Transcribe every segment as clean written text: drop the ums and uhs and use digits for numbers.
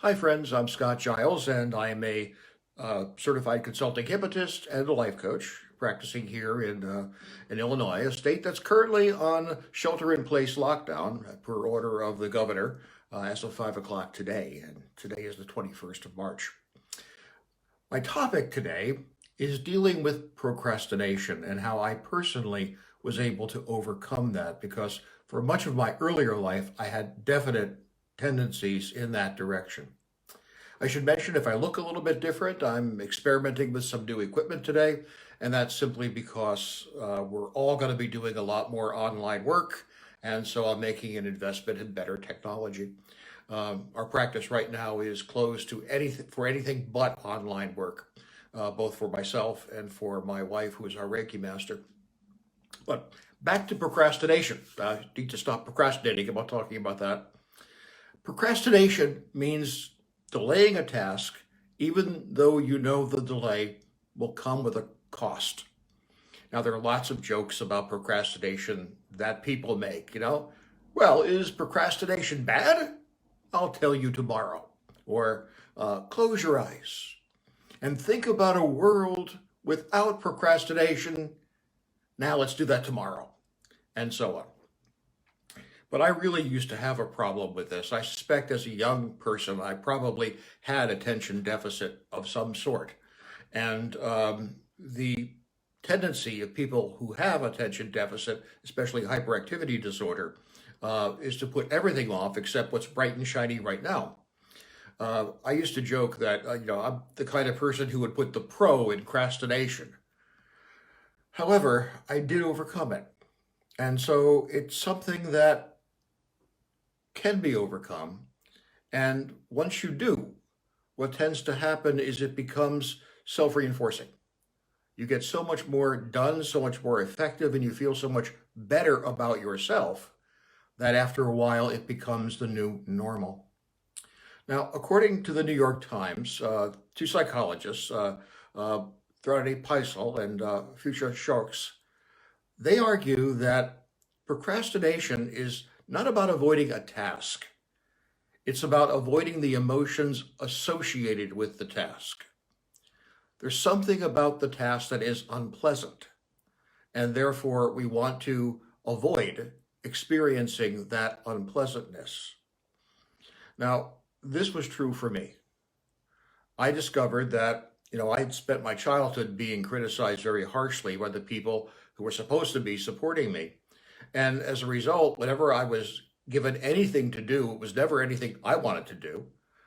Hi, friends. I'm Scott Giles, and I am a certified consulting hypnotist and a life coach practicing here in Illinois, a state that's currently on shelter-in-place lockdown per order of the governor as of 5 o'clock today. And today is the 21st of March. My topic today is dealing with procrastination and how I personally was able to overcome that because for much of my earlier life, I had definite tendencies in that direction. I should mention if I look a little bit different, I'm experimenting with some new equipment today, and that's simply because we're all going to be doing a lot more online work, and so I'm making an investment in better technology. Our practice right now is closed to anything but online work, both for myself and for my wife, who is our Reiki master. But back to procrastination. I need to stop procrastinating about talking about that. Procrastination means delaying a task, even though you know the delay will come with a cost. Now, there are lots of jokes about procrastination that people make, Well, is procrastination bad? I'll tell you tomorrow. Or close your eyes and think about a world without procrastination. Now let's do that tomorrow, and so on. But I really used to have a problem with this. I suspect as a young person, I probably had attention deficit of some sort. And the tendency of people who have attention deficit, especially hyperactivity disorder, is to put everything off except what's bright and shiny right now. I used to joke that, I'm the kind of person who would put the pro in procrastination. However, I did overcome it. And so it's something that can be overcome. And once you do, what tends to happen is it becomes self-reinforcing. You get so much more done, so much more effective, and you feel so much better about yourself that after a while it becomes the new normal. Now, according to the New York Times, two psychologists, Thradani Paisal and Fuchsia Shokes, they argue that procrastination is not about avoiding a task. It's about avoiding the emotions associated with the task. There's something about the task that is unpleasant, and therefore we want to avoid experiencing that unpleasantness. Now, this was true for me. I discovered that, I'd spent my childhood being criticized very harshly by the people who were supposed to be supporting me. And as a result, whenever I was given anything to do, it was never anything I wanted to do.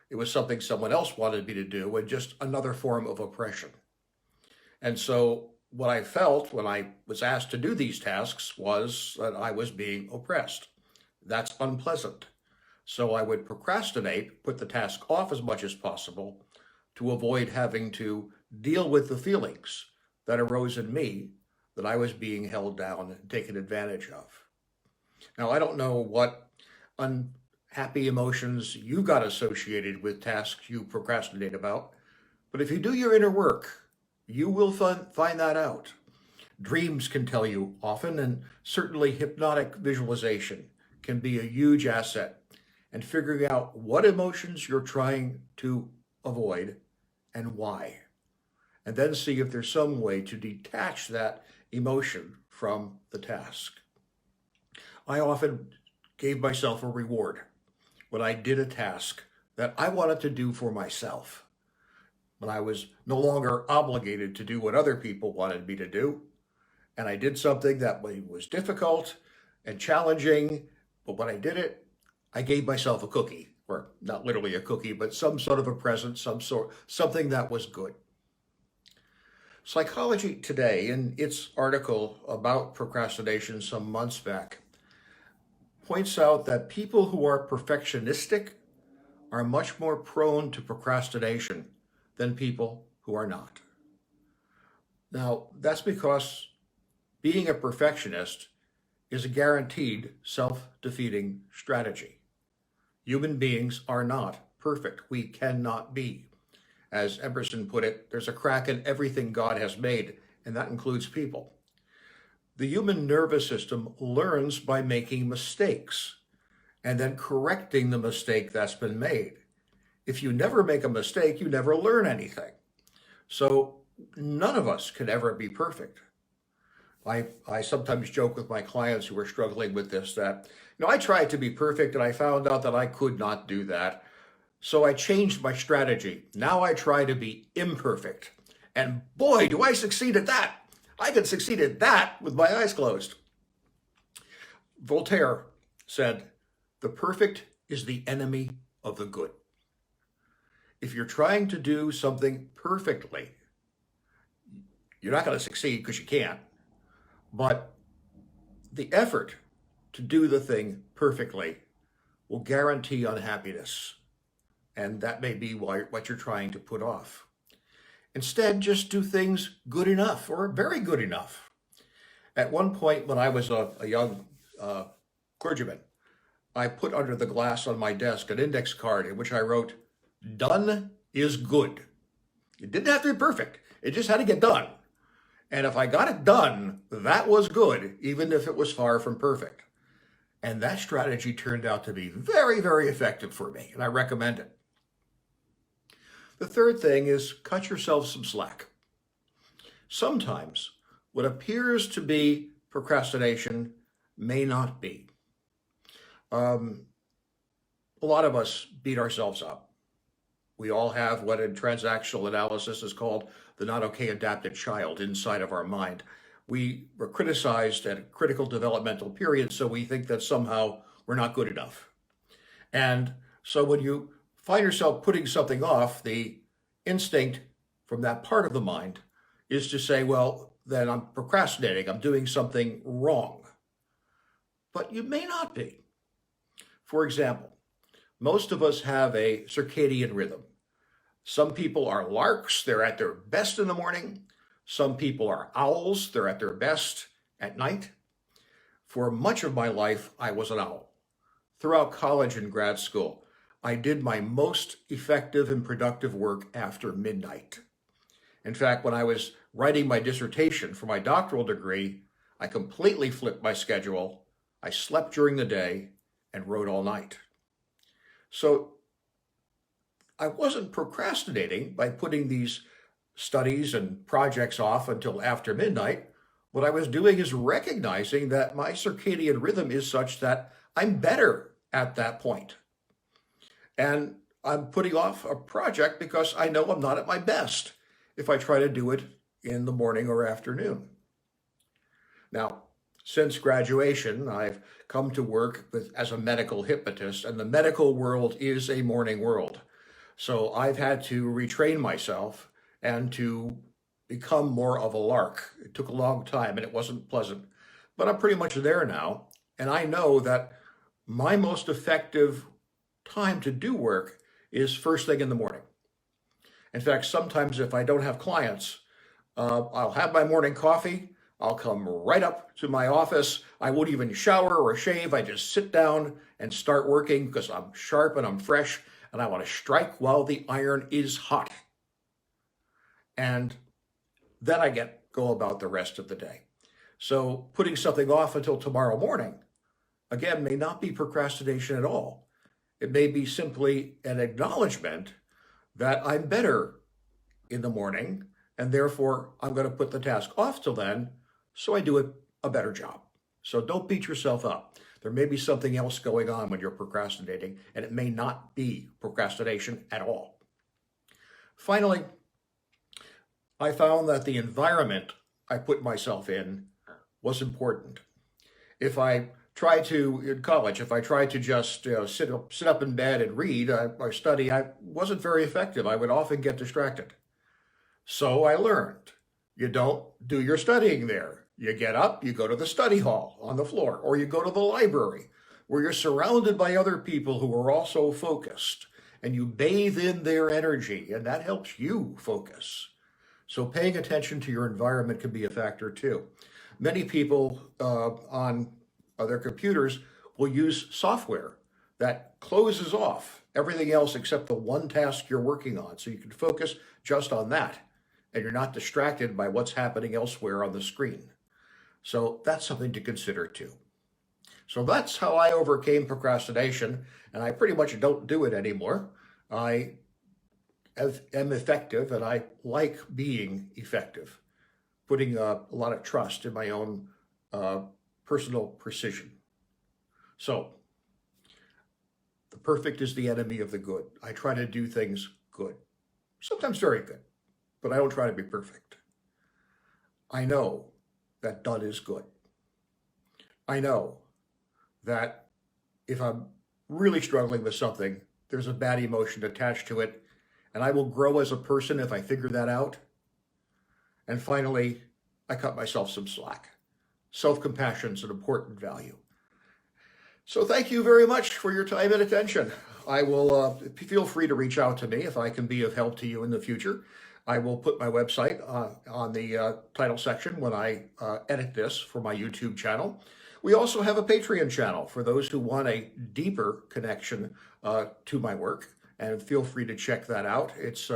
It was something someone else wanted me to do, and just another form of oppression. And so what I felt when I was asked to do these tasks was that I was being oppressed. That's unpleasant. So I would procrastinate, put the task off as much as possible to avoid having to deal with the feelings that arose in me that I was being held down and taken advantage of. Now, I don't know what unhappy emotions you got associated with tasks you procrastinate about, but if you do your inner work, you will find that out. Dreams can tell you often, and certainly hypnotic visualization can be a huge asset in figuring out what emotions you're trying to avoid and why. And then see if there's some way to detach that emotion from the task. I often gave myself a reward when I did a task that I wanted to do for myself, when I was no longer obligated to do what other people wanted me to do. And I did something that was difficult and challenging, but when I did it, I gave myself a cookie, or not literally a cookie, but some sort of a present, something that was good. Psychology Today, in its article about procrastination some months back, points out that people who are perfectionistic are much more prone to procrastination than people who are not. Now, that's because being a perfectionist is a guaranteed self-defeating strategy. Human beings are not perfect. We cannot be. As Emerson put it, there's a crack in everything God has made, and that includes people. The human nervous system learns by making mistakes and then correcting the mistake that's been made. if you never make a mistake, you never learn anything. So none of us can ever be perfect. I sometimes joke with my clients who are struggling with this that, I tried to be perfect and I found out that I could not do that. So I changed my strategy. Now I try to be imperfect. And boy, do I succeed at that. I can succeed at that with my eyes closed. Voltaire said, "The perfect is the enemy of the good." If you're trying to do something perfectly, you're not going to succeed because you can't. But the effort to do the thing perfectly will guarantee unhappiness. And that may be what you're trying to put off. Instead, just do things good enough or very good enough. At one point when I was a young clergyman, I put under the glass on my desk an index card in which I wrote, "Done is good." It didn't have to be perfect. It just had to get done. And if I got it done, that was good, even if it was far from perfect. And that strategy turned out to be very, very effective for me, and I recommend it. The third thing is cut yourself some slack. Sometimes what appears to be procrastination may not be. A lot of us beat ourselves up. We all have what in transactional analysis is called the not okay adapted child inside of our mind. We were criticized at a critical developmental period, so we think that somehow we're not good enough. And so when you find yourself putting something off, the instinct from that part of the mind is to say, well, then I'm procrastinating, I'm doing something wrong. But you may not be. For example, most of us have a circadian rhythm. Some people are larks, they're at their best in the morning. Some people are owls, they're at their best at night. For much of my life, I was an owl. Throughout college and grad school, I did my most effective and productive work after midnight. In fact, when I was writing my dissertation for my doctoral degree, I completely flipped my schedule. I slept during the day and wrote all night. So I wasn't procrastinating by putting these studies and projects off until after midnight. What I was doing is recognizing that my circadian rhythm is such that I'm better at that point. And I'm putting off a project because I know I'm not at my best if I try to do it in the morning or afternoon. Now, since graduation, I've come to work as a medical hypnotist, and the medical world is a morning world. So I've had to retrain myself and to become more of a lark. It took a long time and it wasn't pleasant, but I'm pretty much there now. And I know that my most effective time to do work is first thing in the morning. In fact, sometimes if I don't have clients, I'll have my morning coffee. I'll come right up to my office. I won't even shower or shave. I just sit down and start working because I'm sharp and I'm fresh and I want to strike while the iron is hot. And then I go about the rest of the day. So putting something off until tomorrow morning, again, may not be procrastination at all. It may be simply an acknowledgement that I'm better in the morning and therefore I'm going to put the task off till then so I do a better job. So don't beat yourself up. There may be something else going on when you're procrastinating, and it may not be procrastination at all. Finally, I found that the environment I put myself in was important. If I tried to, in college, if I tried to just sit up in bed and read or study, I wasn't very effective. I would often get distracted. So I learned, you don't do your studying there. You get up, you go to the study hall on the floor, or you go to the library where you're surrounded by other people who are also focused, and you bathe in their energy, and that helps you focus. So paying attention to your environment can be a factor too. Many people on their computers will use software that closes off everything else except the one task you're working on, so you can focus just on that, and you're not distracted by what's happening elsewhere on the screen. So that's something to consider too. So that's how I overcame procrastination, and I pretty much don't do it anymore. I am effective, and I like being effective, putting a lot of trust in my own personal precision. So, the perfect is the enemy of the good. I try to do things good, sometimes very good, but I don't try to be perfect. I know that done is good. I know that if I'm really struggling with something, there's a bad emotion attached to it, and I will grow as a person if I figure that out. And finally, I cut myself some slack. Self-compassion is an important value. So thank you very much for your time and attention. I will feel free to reach out to me if I can be of help to you in the future. I will put my website on the title section when I edit this for my YouTube channel. We also have a Patreon channel for those who want a deeper connection to my work, and feel free to check that out. It's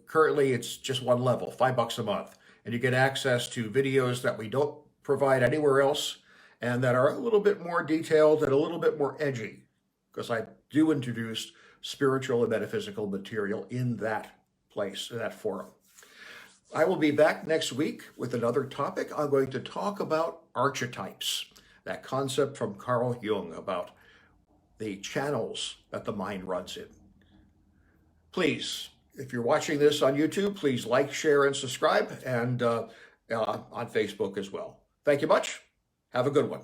currently it's just one level, $5 a month, and you get access to videos that we don't provide anywhere else, and that are a little bit more detailed and a little bit more edgy, because I do introduce spiritual and metaphysical material in that place, in that forum. I will be back next week with another topic. I'm going to talk about archetypes, that concept from Carl Jung about the channels that the mind runs in. Please, if you're watching this on YouTube, please like, share, and subscribe, and on Facebook as well. Thank you much. Have a good one.